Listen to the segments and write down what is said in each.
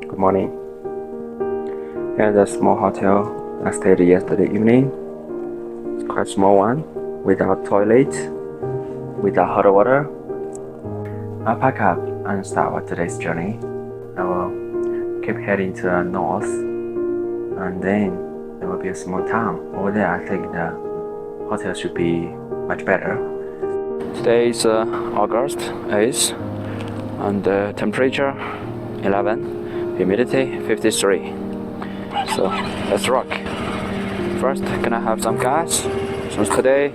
Good morning. Here's a small hotel I stayed yesterday evening. It's quite a small one, without toilet, without hot water. I'll pack up and start today's journey. I will keep heading to the north, and then there will be a small town. Over there, I think the hotel should be much better. Today is August 8th, and the temperature 11, humidity 53. So let's rock. First, gonna have some gas. So today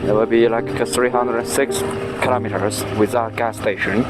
there will be like 306 kilometers without gas station.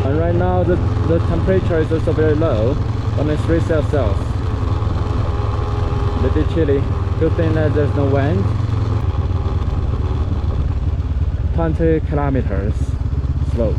And right now the temperature is also very low, only 3 Celsius. A little chilly. Good thing that there's no wind. 20 kilometers slope.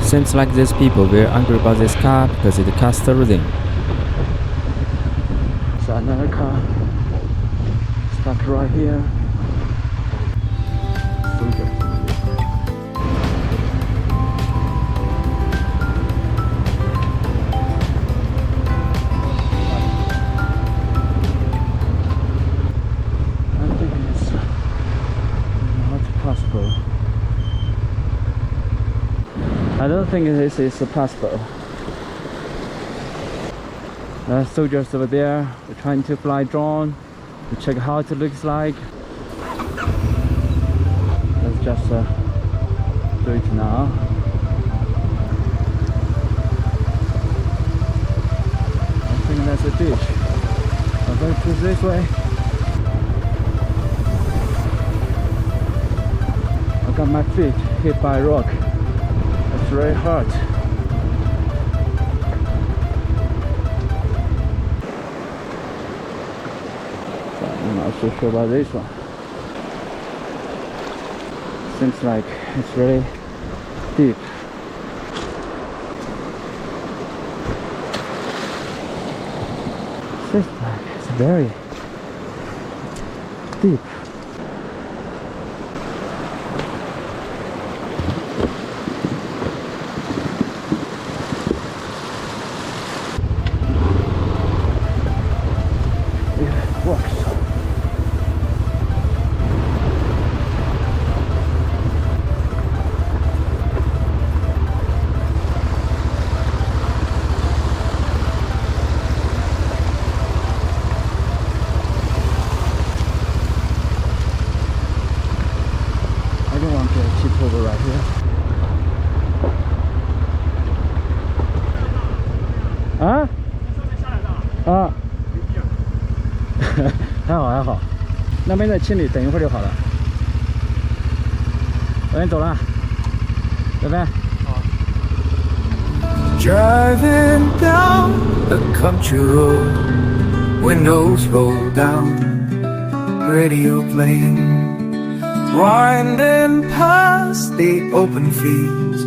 Seems like these people were angry about this car because it costs everything. So another car stuck right here. I think it's not possible. I don't think this is possible. Soldiers over there, they're trying to fly drone to check how it looks like. Let's just do it now. I think that's a ditch. I'm going to this way. I got my feet hit by a rock. It's very hard. So I'm not so sure about this one. Seems like it's really deep. Seems like it's very deep. Over right here. 啊？啊？还好还好，那边在清理，等一会儿就好了。我先走了，拜拜。Driving down a country road, windows roll down, radio playing. Winding past the open fields,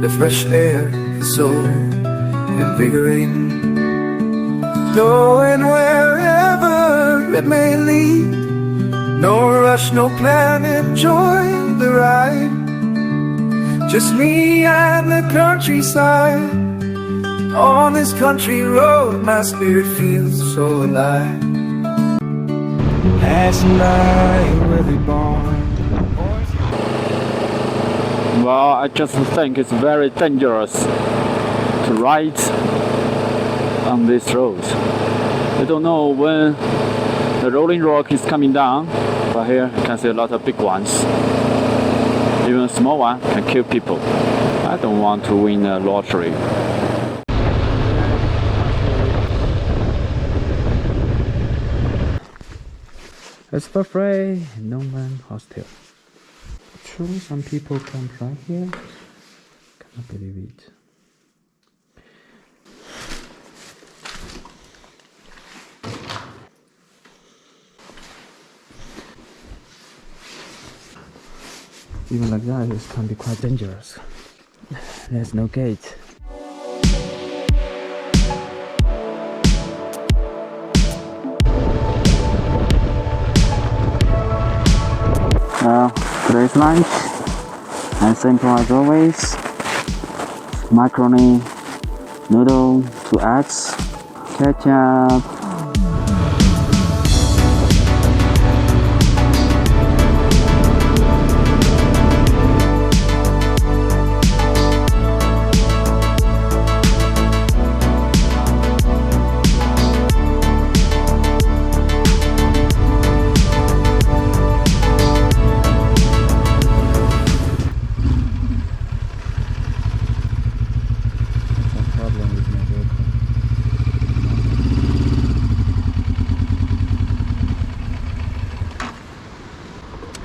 the fresh air is so invigorating. Going wherever it may lead, no rush, no plan, enjoy the ride. Just me and the countryside, On this country road, my spirit feels so alive. Last night, were they born? Well, I just think it's very dangerous to ride on this road. You don't know when the rolling rock is coming down, but here you can see a lot of big ones. Even a small one can kill people. I don't want to win a lottery. It's for free, no man hostel. True, some people come right here. Cannot believe it. Even like that, it can be quite dangerous. There's no gate. Today's lunch, as simple as always. Macaroni, noodle, 2 eggs, ketchup.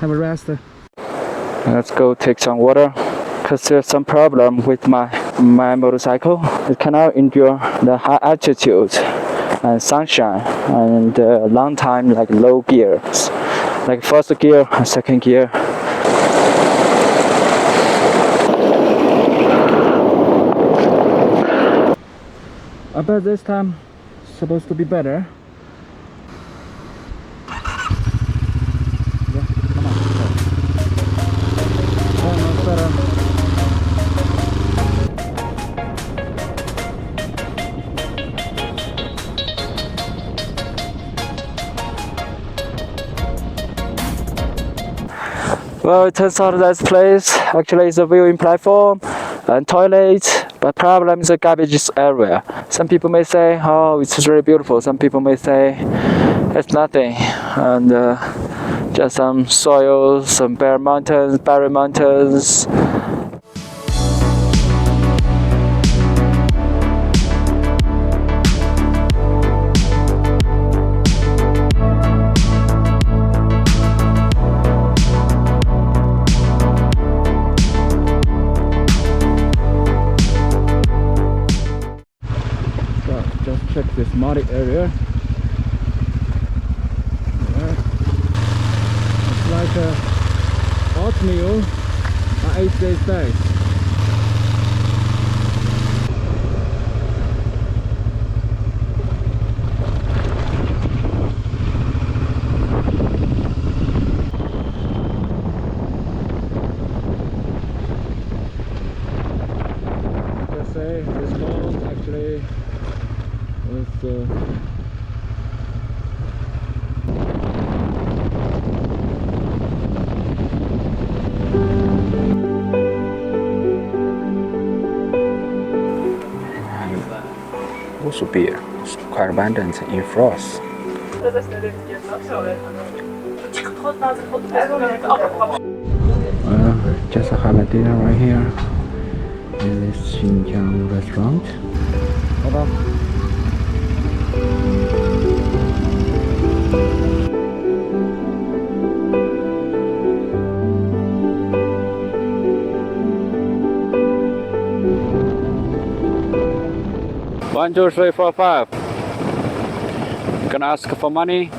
Have a rest. Let's go take some water, because there's some problem with my motorcycle. It cannot endure the high altitude and sunshine and long time like low gears, like first gear and second gear. I bet this time it's supposed to be better. Well, it turns out that place actually is a viewing platform and toilet, but problem is the garbage area. Some people may say, oh, it's really beautiful. Some people may say, it's nothing. And just some soil, some barren mountains. Check this muddy area. Right. It's like oatmeal I ate these days. Let's say this falls actually with also beer. It's quite abundant in France. Just have a dinner right here in this Xinjiang restaurant. Hold on. One, two, three, four, five. Gonna ask for money.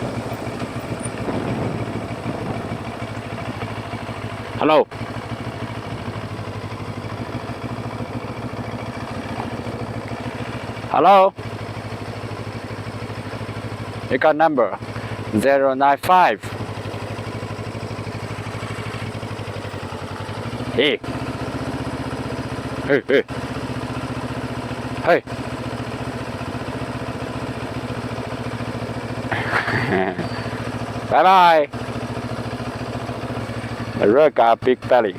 Hello. Hello. You got number 095. Hey. Hey. Hey. Hey. Bye bye. A real got big belly.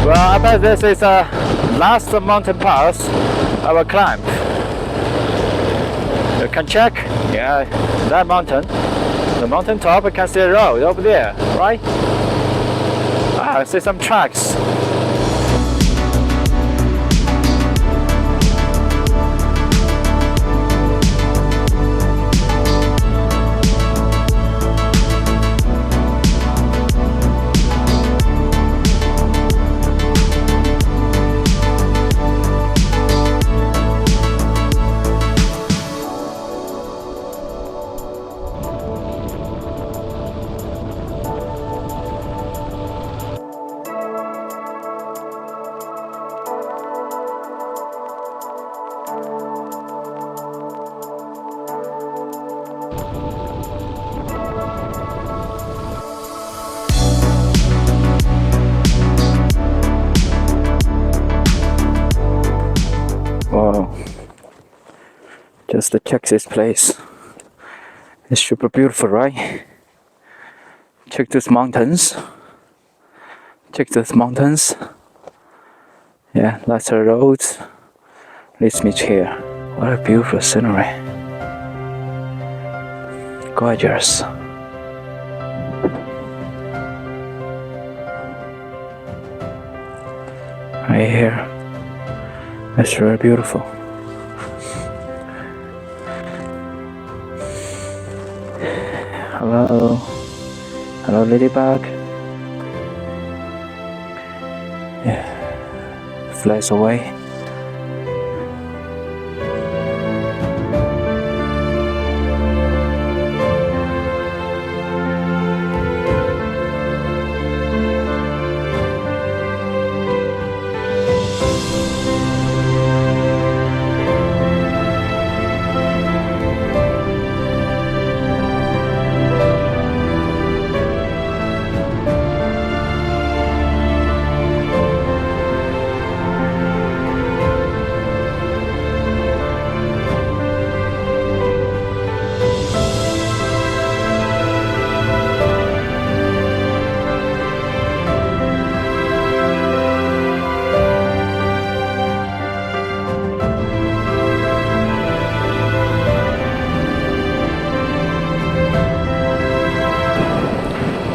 Well, I bet this is a last mountain pass I will climb. You can check, yeah, that mountain. The mountain top, you can see a road over there, right? Ah, I see some tracks. Wow, just to check this place. It's super beautiful, right? Check these mountains. Check those mountains. Yeah, that's a road. Leads me here. What a beautiful scenery. Gorgeous. Right here. It's really beautiful. Hello. Hello, ladybug. Yeah. Flies away.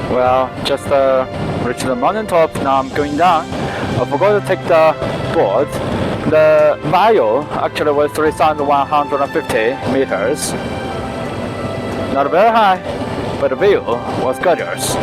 Well, just reached the mountain top. Now I'm going down. I forgot to take the board. The value actually was 3,150 meters. Not very high, but the view was gorgeous.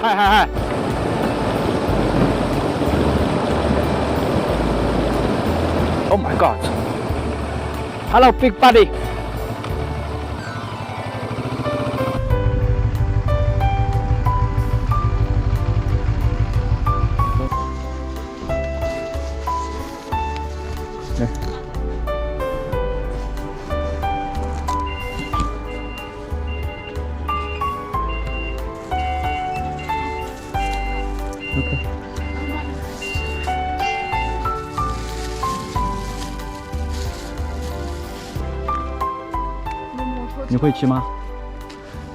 Hi, hi, hi. Oh my god. Hello, big buddy. Okay. 你会骑吗？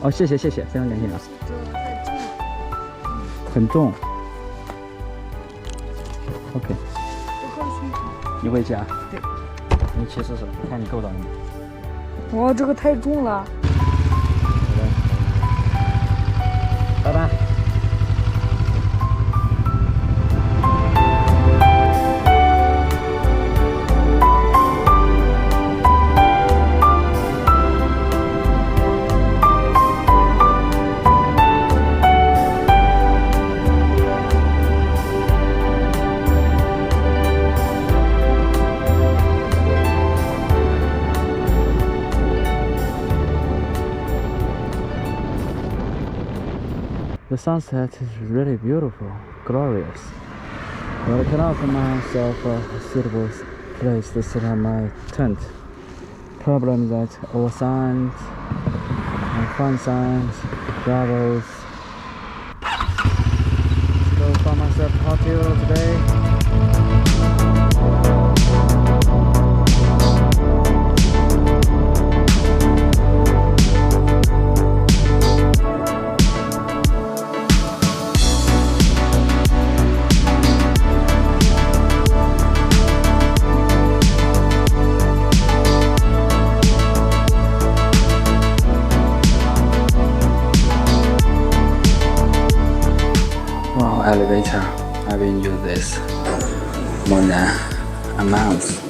哦，谢谢谢谢，非常感谢啊。很重。OK。你会骑啊？对。你骑试试，看你够到没？哇，这个太重了。拜拜。The sunset is really beautiful, glorious. But I cannot find myself a suitable place to set up my tent. Problem is that all signs and fun signs, gravels. Let's go find myself a hotel today. Wow, elevator. I've been using this more than a month.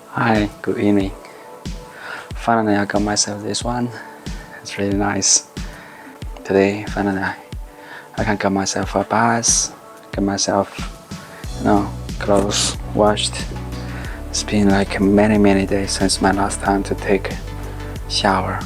Hi, good evening. Finally, I got myself this one. It's really nice. Today, finally, I can get myself a bath, get myself, clothes washed. It's been like many days since my last time to take shower.